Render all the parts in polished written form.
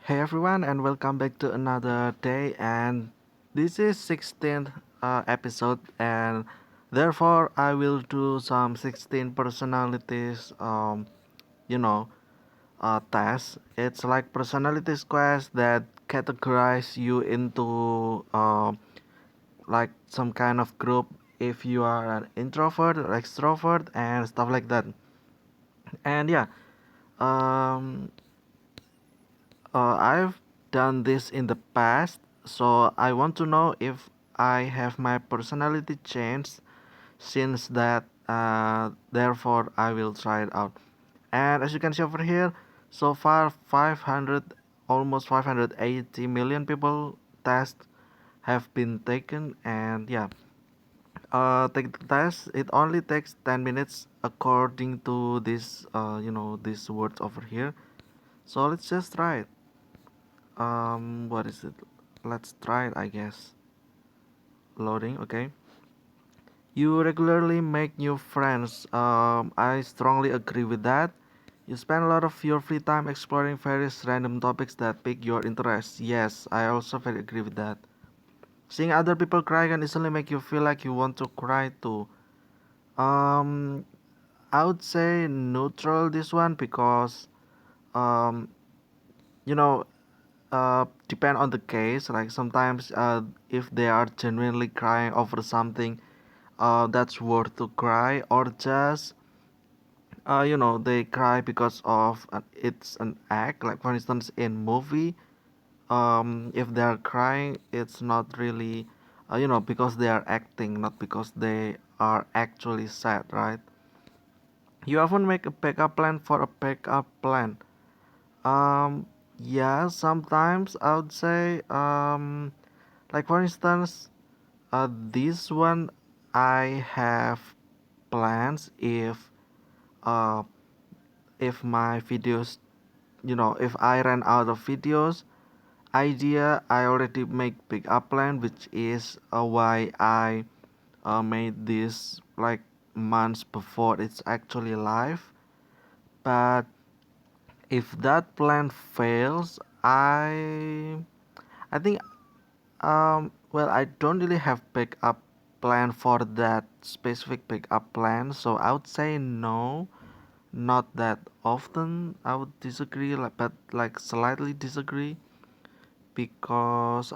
Hey everyone, and welcome back to another day. And this is 16th episode, and therefore I will do some 16 personalities. You know, tests. It's like personalities quest that categorize you into like some kind of group. If you are an introvert or extrovert and stuff like that. And yeah, um, I've done this in the past, so I want to know if I have my personality changed since that. Therefore, I will try it out. And as you can see over here, so far 500, almost 580 million people tests have been taken, and yeah, take the test. It only takes 10 minutes according to this, these words over here. So let's just try it. What is it? Let's try it, I guess. Loading, okay. You regularly make new friends. I strongly agree with that. You spend a lot of your free time exploring various random topics that pique your interest. Yes, I also very agree with that. Seeing other people cry can easily make you feel like you want to cry too. Um, I would say neutral this one because um, you know, depend on the case. Like sometimes, if they are genuinely crying over something, that's worth to cry, or just, they cry because of it's an act. Like for instance, in movie, if they are crying, it's not really, because they are acting, not because they are actually sad, right? You often make a backup plan for a backup plan. Um, yeah, sometimes I would say, like for instance, this one I have plans uh if my videos, if I ran out of videos idea, I already make big up plan, which is why I made this like months before it's actually live. But if that plan fails, I think well, I don't really have backup plan for that specific backup plan, so I would say no, not that often. I would disagree, like, but like slightly disagree because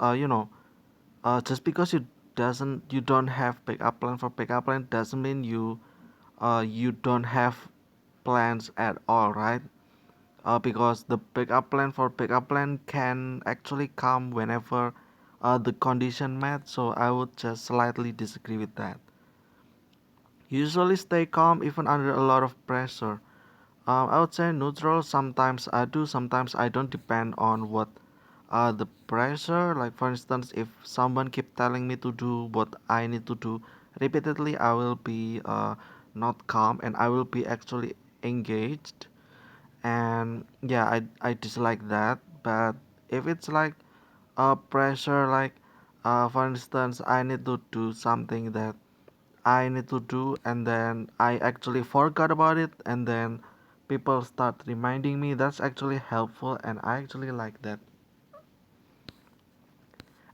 just because you don't have backup plan for backup plan doesn't mean you don't have plans at all, right? Because the backup plan for backup plan can actually come whenever the condition met. So I would just slightly disagree with that. Usually stay calm even under a lot of pressure. I would say neutral. Sometimes I do, sometimes I don't. Depend on what the pressure. Like for instance, if someone keep telling me to do what I need to do repeatedly, I will be not calm and I will be actually engaged. And yeah, I dislike that. But if it's like pressure, like for instance, I need to do something that I need to do, and then I actually forgot about it, and then people start reminding me, that's actually helpful, and I actually like that.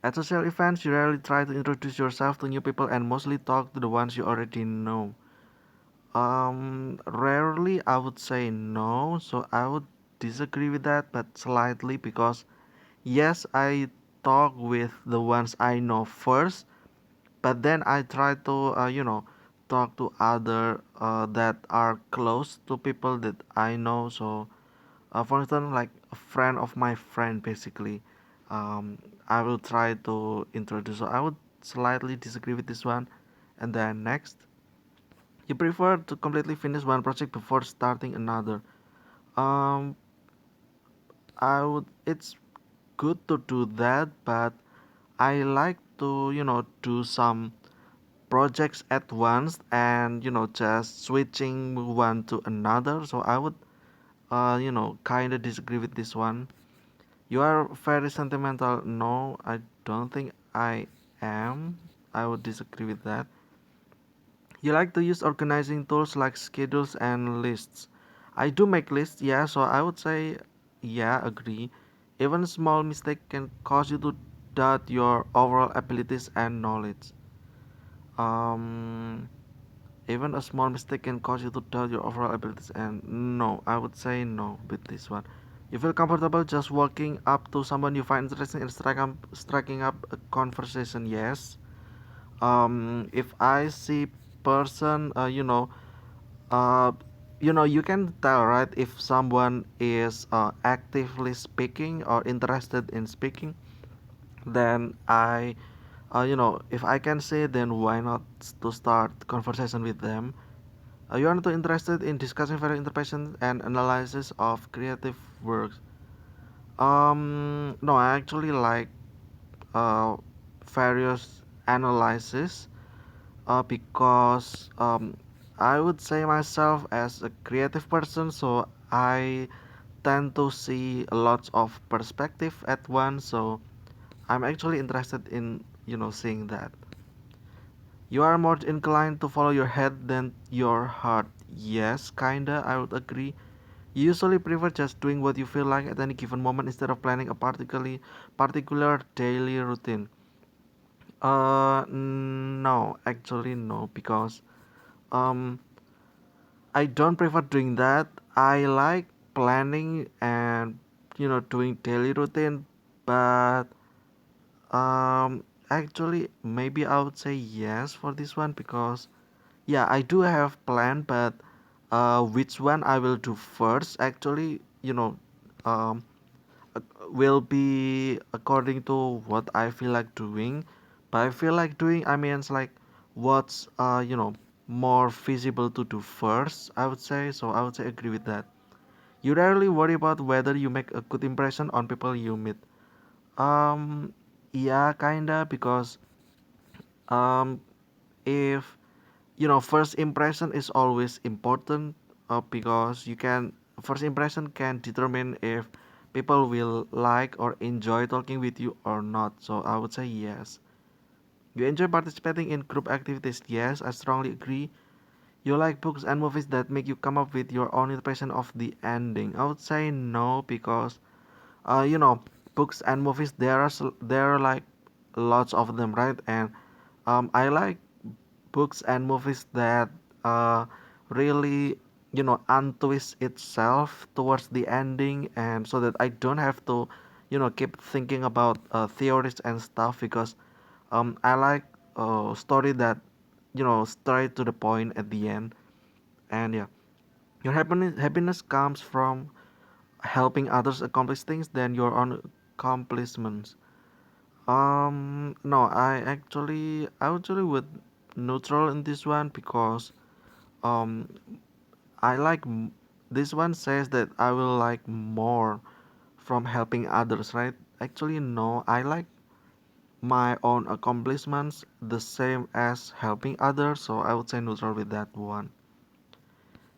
At social events, you rarely try to introduce yourself to new people and mostly talk to the ones you already know. Rarely I would say no, so I would disagree with that, but slightly, because yes, I talk with the ones I know first, but then I try to, talk to other that are close to people that I know. So, for instance, like a friend of my friend, basically, um, I will try to introduce. So I would slightly disagree with this one. And then next, you prefer to completely finish one project before starting another. Um, I would. It's good to do that, but I like to, do some projects at once and just switching one to another. So I would kind of disagree with this one. You are very sentimental. No, I don't think I am. I would disagree with that. You like to use organizing tools like schedules and lists. I do make lists, yeah, so I would say, yeah, agree. Even small mistake can cause you to doubt your overall abilities and knowledge. Um, Even a small mistake can cause you to doubt your overall abilities. And no, I would say no with this one. You feel comfortable just walking up to someone you find interesting and striking up a conversation. Yes. If I see person, uh, you can tell, right, if someone is actively speaking or interested in speaking, then if I can say, then why not to start conversation with them. You are not interested in discussing various interpretations and analysis of creative works. No, I actually like uh, various analysis because I would say myself as a creative person, so I tend to see lots of perspective at once. So I'm actually interested in seeing that. You are more inclined to follow your head than your heart. Yes, kinda, I would agree. You usually prefer just doing what you feel like at any given moment instead of planning a particular daily routine. No, actually no, because um I don't prefer doing that. I like planning and doing daily routine, but actually maybe I would say yes for this one because yeah, I do have plan, but which one I will do first actually, um will be according to what I feel like doing. But I feel like doing, I mean, it's like what's more feasible to do first, I would say. So I would say agree with that. You rarely worry about whether you make a good impression on people you meet. Um, yeah, kinda, because um, if first impression is always important, because first impression can determine if people will like or enjoy talking with you or not. So I would say yes. You enjoy participating in group activities. Yes, I strongly agree. You like books and movies that make you come up with your own impression of the ending. I would say no, because uh you know books and movies, there are like lots of them, right? And I like books and movies that uh really untwist itself towards the ending, and so that I don't have to keep thinking about theories and stuff, because I like story that straight to the point at the end. And yeah, your happiness comes from helping others accomplish things than your own accomplishments. No, I actually would neutral in this one, because um I like this one says that I will like more from helping others, right? Actually, no, I like my own accomplishments the same as helping others, so I would say neutral with that one.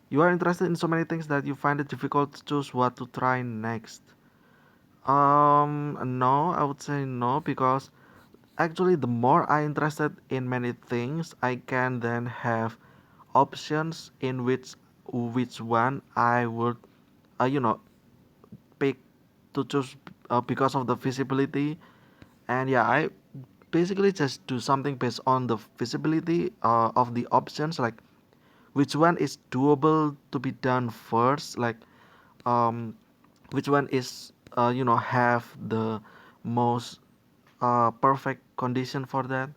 You are interested in so many things that you find it difficult to choose what to try next. No, I would say no, because actually the more I interested in many things, I can then have options in which one I would you know pick to choose, because of the feasibility. And yeah, I basically just do something based on the feasibility of the options, like which one is doable to be done first, like um which one is have the most perfect condition for that.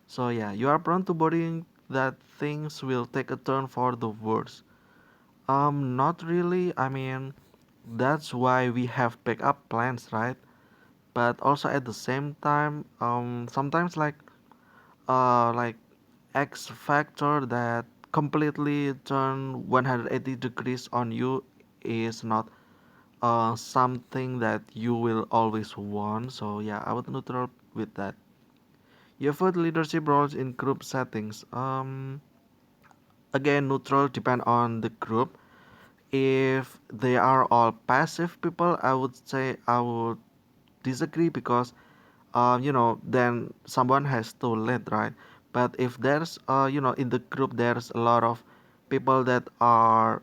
So yeah, you are prone to worrying that things will take a turn for the worse. Not really. I mean, that's why we have backup plans, right? But also at the same time, sometimes like X factor that completely turn 180 degrees on you is not something that you will always want. So yeah, I would neutral with that. You avoid leadership roles in group settings. Again, neutral depend on the group. If they are all passive people, I would say I would disagree, because then someone has to lead, right? But if there's in the group there's a lot of people that are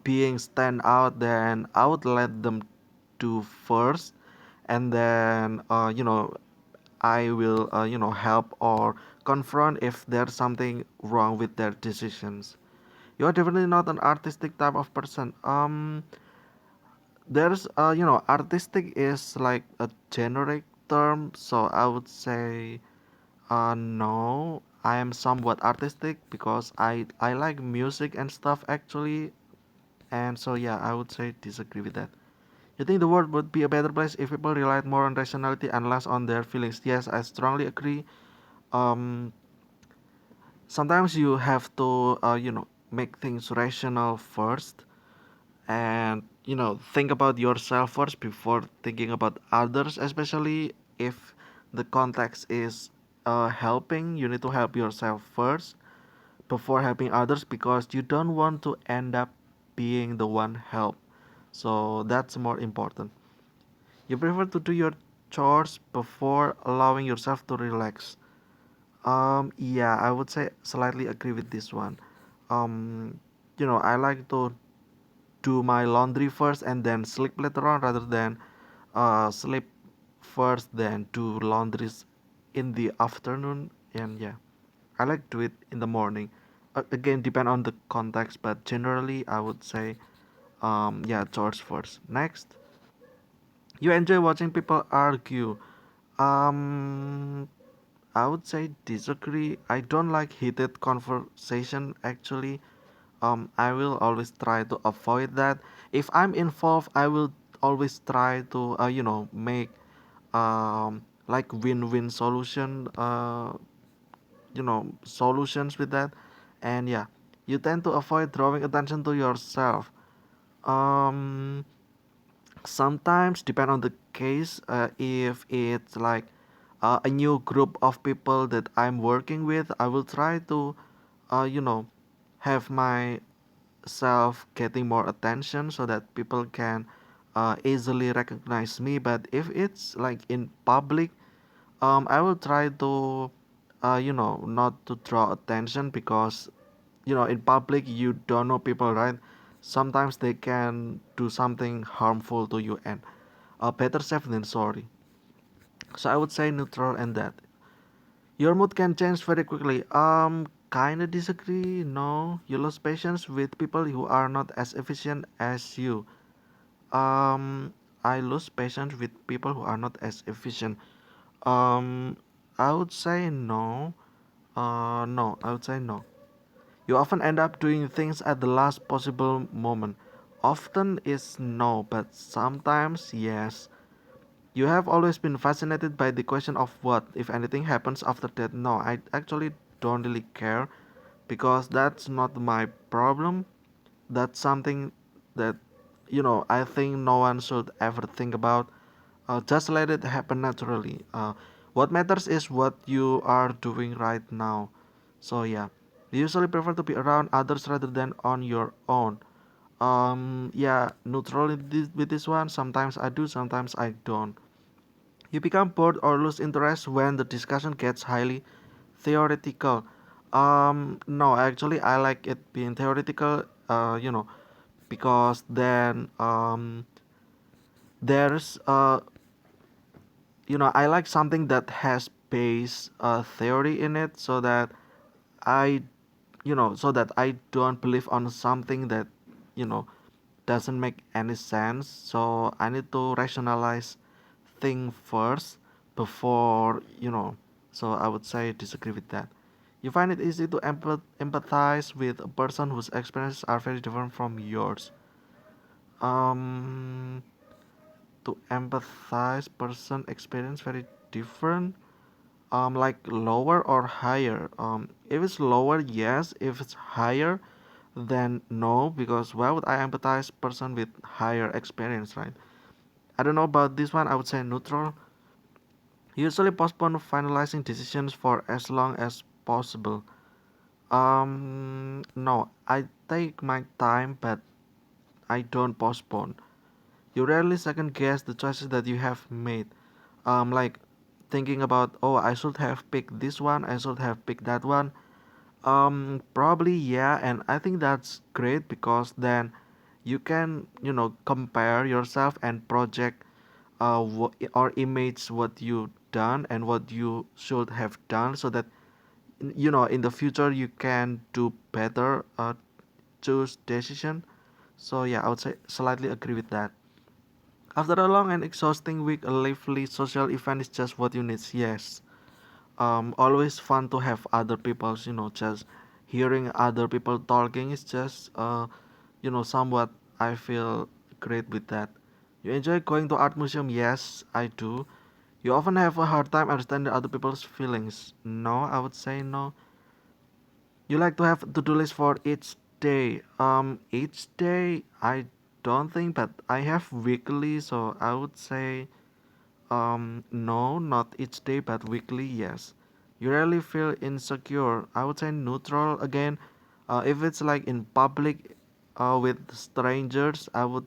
being stand out, then I would let them do first, and then I will help or confront if there's something wrong with their decisions. You are definitely not an artistic type of person. There's artistic is like a generic term, so I would say no. I am somewhat artistic because I like music and stuff actually, and so yeah, I would say disagree with that. You think the world would be a better place if people relied more on rationality and less on their feelings? Yes, I strongly agree. Um, Sometimes you have to make things rational first, and think about yourself first before thinking about others, especially if the context is helping. You need to help yourself first before helping others because you don't want to end up being the one helped. So that's more important. You prefer to do your chores before allowing yourself to relax. Yeah, I would say slightly agree with this one. um I like to do my laundry first and then sleep later on rather than sleep first then do laundries in the afternoon. And yeah, I like to do it in the morning. Again, depend on the context, but generally I would say yeah, chores first. Next, you enjoy watching people argue. um I would say disagree. I don't like heated conversation actually. I will always try to avoid that. If I'm involved, I will always try to make like win-win solutions with that. And yeah, you tend to avoid drawing attention to yourself. Um, Sometimes depend on the case. If it's like a new group of people that I'm working with, I will try to uh, you know have myself getting more attention so that people can easily recognize me. But if it's like in public, I will try to not to draw attention because in public you don't know people, right? Sometimes they can do something harmful to you, and better safe than sorry. So I would say neutral and that. Your mood can change very quickly. Kinda disagree. No, you lose patience with people who are not as efficient as you. Um, I lose patience with people who are not as efficient. Um, I would say no. No, I would say no. You often end up doing things at the last possible moment. Often is no, but sometimes yes. You have always been fascinated by the question of what if anything happens after that. No, I actually don't really care because that's not my problem. That's something that I think no one should ever think about. Just let it happen naturally. What matters is what you are doing right now. So yeah, you usually prefer to be around others rather than on your own. Yeah, neutral with this one. Sometimes I do, sometimes I don't. You become bored or lose interest when the discussion gets highly theoretical. No, actually, I like it being theoretical. Because then there's I like something that has base theory in it, so that I so that I don't believe on something that you know doesn't make any sense. So I need to rationalize thing first before. So I would say disagree with that. You find it easy to empathize with a person whose experiences are very different from yours. um to empathize person experience very different. Like lower or higher. If it's lower, yes. If it's higher, then no, because why would I empathize person with higher experience, right? I don't know about this one. I would say neutral. Usually postpone finalizing decisions for as long as possible. No, I take my time, but I don't postpone. You rarely second guess the choices that you have made. Like thinking about, oh, I should have picked this one, I should have picked that one. Probably yeah, and I think that's great because then You can, compare yourself and project or image what you done and what you should have done, so that in the future you can do better, choose decision. So yeah, I would say slightly agree with that. After a long and exhausting week, a lively social event is just what you need. Yes. Always fun to have other people's, just hearing other people talking is just somewhat, I feel great with that. You enjoy going to art museum? Yes, I do. You often have a hard time understanding other people's feelings? No, I would say no. You like to have to-do list for each day? Each day I don't think, but I have weekly, so I would say no, not each day, but weekly, yes. You rarely feel insecure. I would say neutral again. If it's like in public, with strangers, I would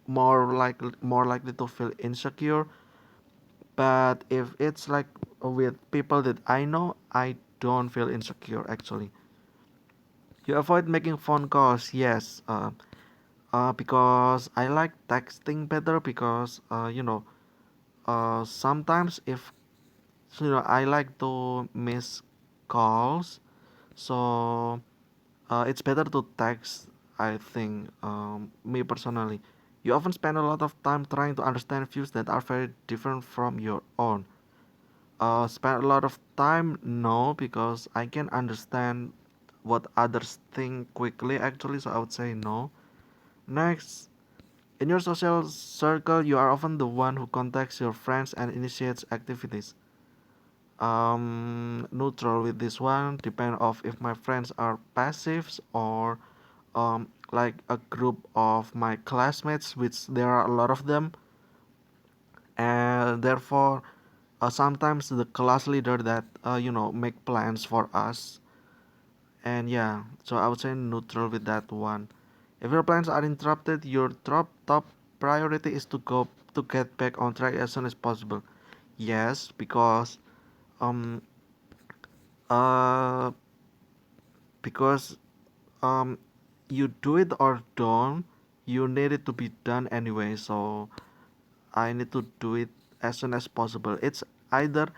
more likely to feel insecure. But if it's like with people that I know, I don't feel insecure actually. You avoid making phone calls, yes. Because I like texting better, because sometimes if I like to miss calls, so it's better to text. I think, me personally, you often spend a lot of time trying to understand views that are very different from your own. Spend a lot of time? No, because I can understand what others think quickly actually, so I would say no. Next, in your social circle, you are often the one who contacts your friends and initiates activities. Neutral with this one, depend of if my friends are passives or like a group of my classmates, which there are a lot of them, and therefore sometimes the class leader that make plans for us. And yeah, so I would say neutral with that one. If your plans are interrupted, your top priority is to get back on track as soon as possible. Yes, because um uh because you do it or don't, you need it to be done anyway, so I need to do it as soon as possible. It's either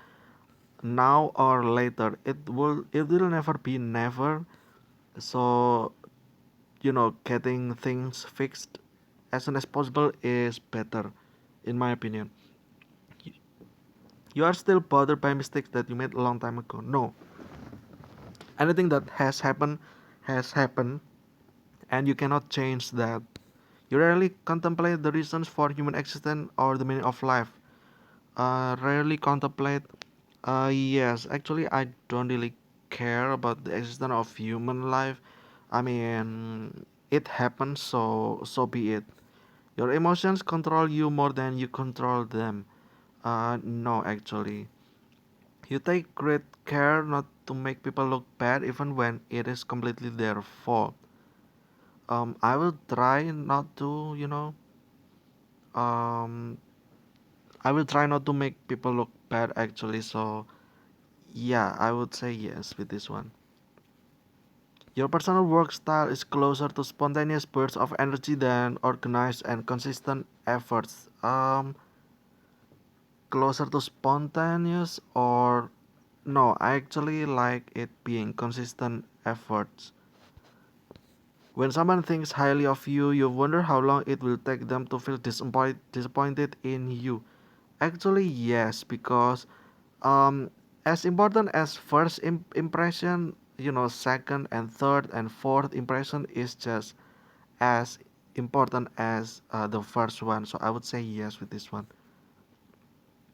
now or later. It will never be never. So getting things fixed as soon as possible is better, in my opinion. You are still bothered by mistakes that you made a long time ago? No. Anything that has happened, and you cannot change that. You rarely contemplate the reasons for human existence or the meaning of life. Rarely contemplate. Yes, actually, I don't really care about the existence of human life. I mean, it happens, so be it. Your emotions control you more than you control them. No, actually. You take great care not to make people look bad even when it is completely their fault. I will try not to, um, I will try not to make people look bad actually. So, yeah, I would say yes with this one. Your personal work style is closer to spontaneous bursts of energy than organized and consistent efforts. Closer to spontaneous, or no, I actually like it being consistent efforts. When someone thinks highly of you, you wonder how long it will take them to feel disappointed in you. Actually, yes, because um, as important as first impression, second and third and fourth impression is just as important as the first one. So I would say yes with this one.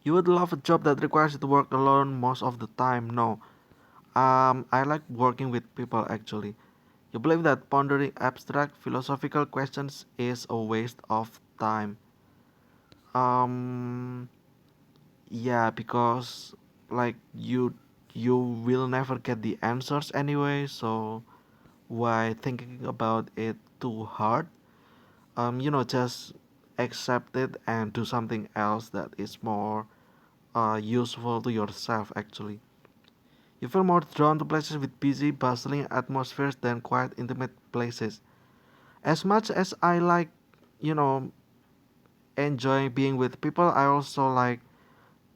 You would love a job that requires you to work alone most of the time. No. I like working with people actually. You believe that pondering abstract philosophical questions is a waste of time. Um, yeah, because like you will never get the answers anyway, so why thinking about it too hard? Just accept it and do something else that is more useful to yourself actually. You feel more drawn to places with busy, bustling atmospheres than quiet, intimate places. As much as I like, you know, enjoy being with people, I also like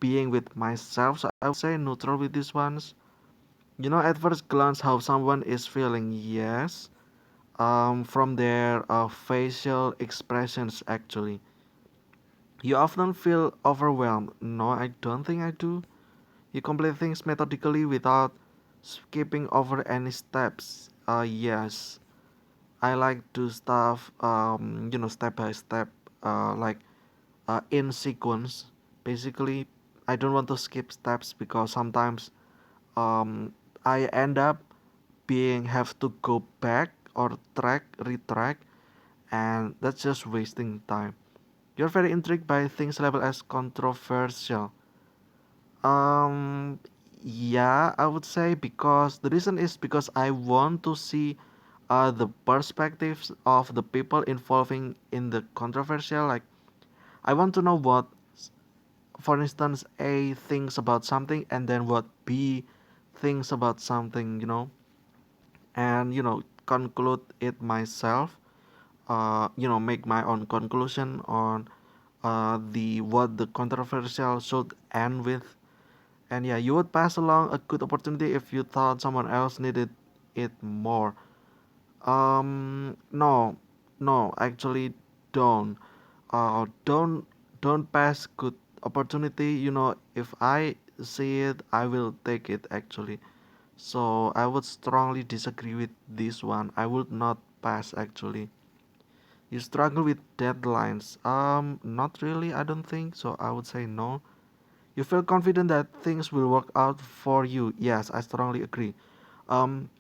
being with myself. So I would say neutral with these ones. At first glance, how someone is feeling, yes, from their facial expressions, actually. You often feel overwhelmed. No, I don't think I do. You complete things methodically without skipping over any steps. Yes, I like to stuff, step by step, like in sequence. Basically, I don't want to skip steps because sometimes um, I end up being have to go back or retrack, and that's just wasting time. You're very intrigued by things labeled as controversial. Um, yeah, I would say because the reason is because I want to see the perspectives of the people involving in the controversial. Like, I want to know what, for instance, A thinks about something and then what B thinks about something, and, conclude it myself, make my own conclusion on the what the controversial should end with. And yeah, you would pass along a good opportunity if you thought someone else needed it more. No, no, actually, don't. Don't pass good opportunity. If I see it, I will take it actually. So I would strongly disagree with this one. I would not pass actually. You struggle with deadlines. Not really. I don't think so. I would say no. You feel confident that things will work out for you. Yes, I strongly agree. Um,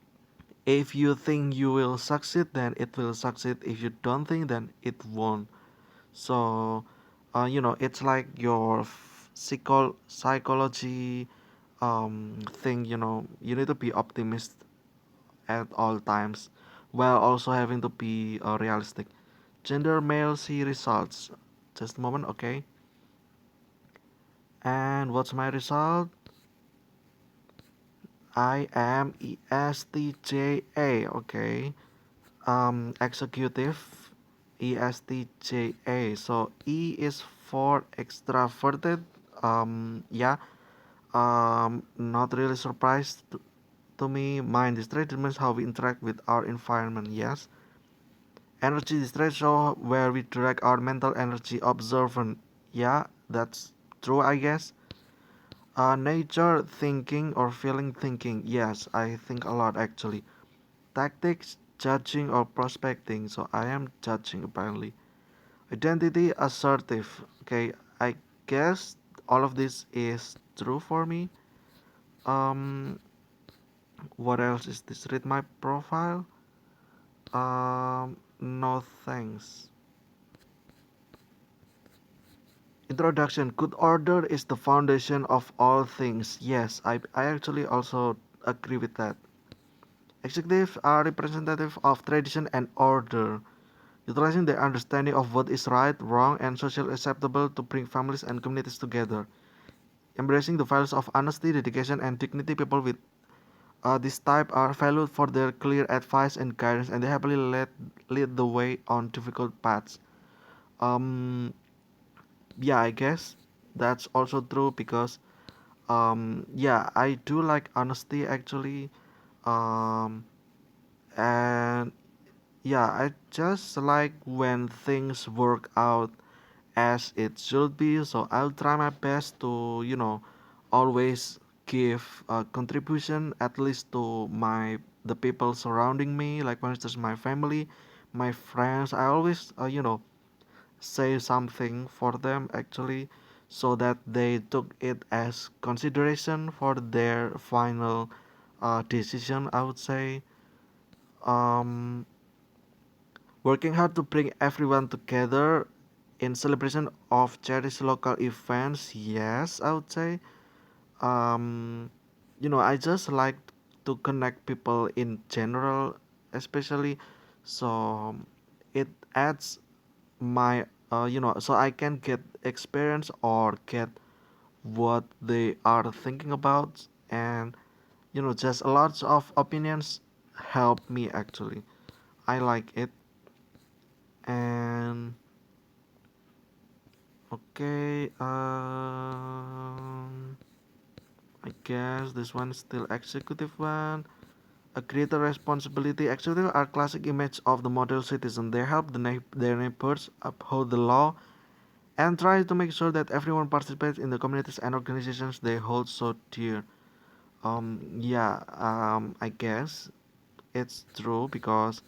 if you think you will succeed, then it will succeed. If you don't think, then it won't. So, it's like your psychology thing. You need to be optimist at all times, while also having to be realistic. Gender male C results. Just a moment, okay. And what's my result? I am ESTJA, okay. Executive, ESTJA. So E is for extroverted. Yeah. Not really surprised to me. Mind this trait determines how we interact with our environment. Yes. Energy is trait show where we direct our mental energy. Observant. Yeah, that's true, I guess. Nature thinking or feeling thinking. Yes, I think a lot actually. Tactics, judging or prospecting. So I am judging apparently. Identity, assertive. Okay, I guess all of this is true for me. Um, what else is this? Read my profile. No thanks. Introduction. Good order is the foundation of all things. Yes, I actually also agree with that. Executives are representative of tradition and order, utilizing their understanding of what is right, wrong, and socially acceptable to bring families and communities together. Embracing the values of honesty, dedication, and dignity, people with this type are valued for their clear advice and guidance, and they happily lead the way on difficult paths. Um, yeah, I guess that's also true because yeah, I do like honesty actually. Um, and yeah, I just like when things work out as it should be. So I'll try my best to, always give a contribution at least to the people surrounding me, like for instance my family, my friends. I always, say something for them actually, so that they took it as consideration for their final decision. I would say. Um, Working hard to bring everyone together in celebration of cherished local events. Yes, I would say. Um, I just like to connect people in general, especially. So it adds my, so I can get experience or get what they are thinking about, and just a lot of opinions help me actually. I like it. And okay, I guess this one is still executive one. A greater responsibility. Executive are classic image of the model citizen. They help their neighbors uphold the law and try to make sure that everyone participates in the communities and organizations they hold so dear. Yeah, I guess it's true because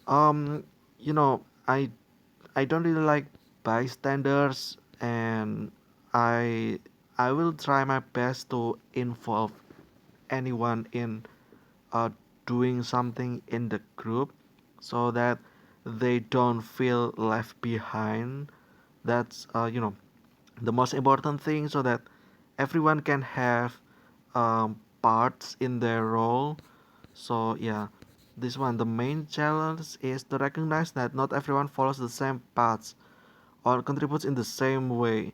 um, you know, I don't really like bystanders, and I I will try my best to involve anyone in uh, doing something in the group so that they don't feel left behind. That's the most important thing, so that everyone can have parts in their role. So yeah, this one, the main challenge is to recognize that not everyone follows the same paths or contributes in the same way.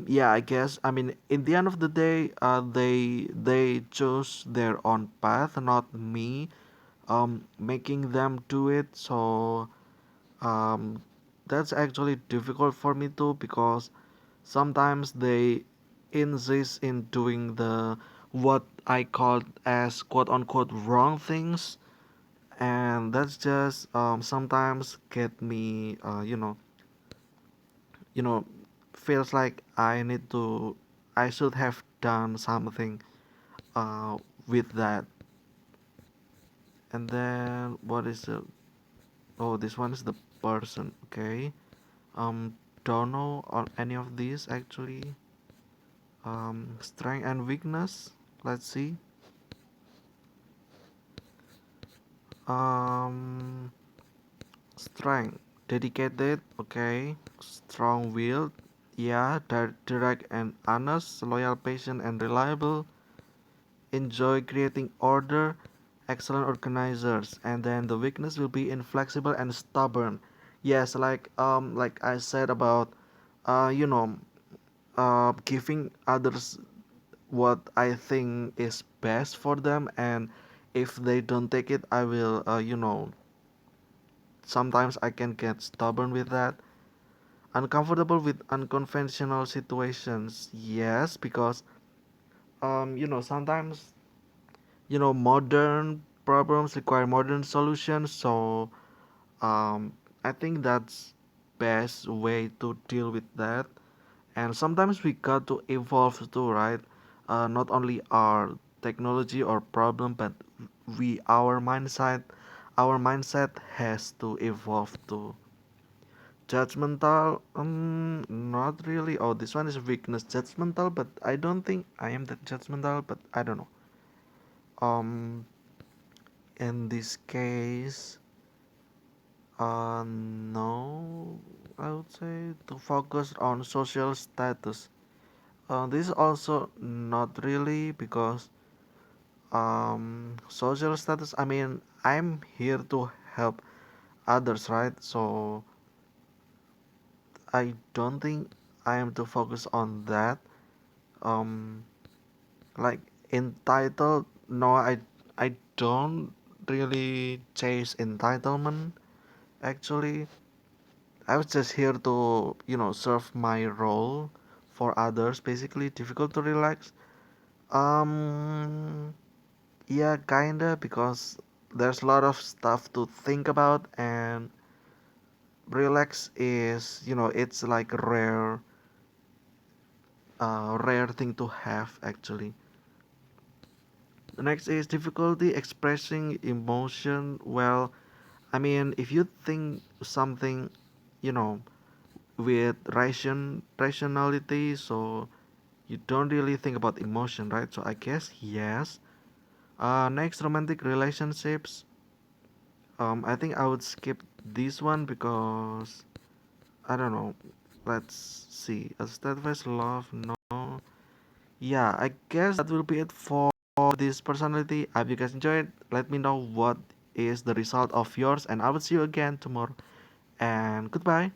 Yeah, I guess, I mean, in the end of the day, they chose their own path, not me making them do it. So um, that's actually difficult for me too, because sometimes they insist in doing the what I call as quote unquote wrong things, and that's just sometimes get me you know feels like I should have done something uh, with that. And then what is the oh, this one is the person. Okay, don't know on any of these actually. Strength and weakness, let's see. um Strength, dedicated, okay. Strong willed, yeah. Direct and honest, loyal, patient, and reliable. Enjoy creating order, excellent organizers. And then the weakness will be inflexible and stubborn. Yes, like I said about uh you know giving others what I think is best for them, and if they don't take it, I will sometimes I can get stubborn with that. Uncomfortable with unconventional situations, yes, because sometimes modern problems require modern solutions. So I think that's best way to deal with that. And sometimes we got to evolve too, right? Not only our technology or problem, but our mindset has to evolve too. Judgmental, not really. Oh, this one is weakness, judgmental, but I don't think I am that judgmental, but I don't know. um in this case, no, I would say to focus on social status. This is also not really, because social status, I mean, I'm here to help others, right? So I don't think I am to focus on that. um like entitled, no, I don't really chase entitlement. Actually, I was just here to serve my role for others, basically. Difficult to relax, um yeah, kinda, because there's a lot of stuff to think about, and relax is, it's like rare thing to have actually. The next is difficulty expressing emotion. Well, I mean, if you think something, you know, with rationality, so you don't really think about emotion, right? So I guess yes. Next, romantic relationships. I think I would skip this one because I don't know. Let's see. A steadfast love, no. Yeah, I guess that will be it for this personality. I hope you guys enjoyed. Let me know what is the result of yours, and I will see you again tomorrow. And goodbye.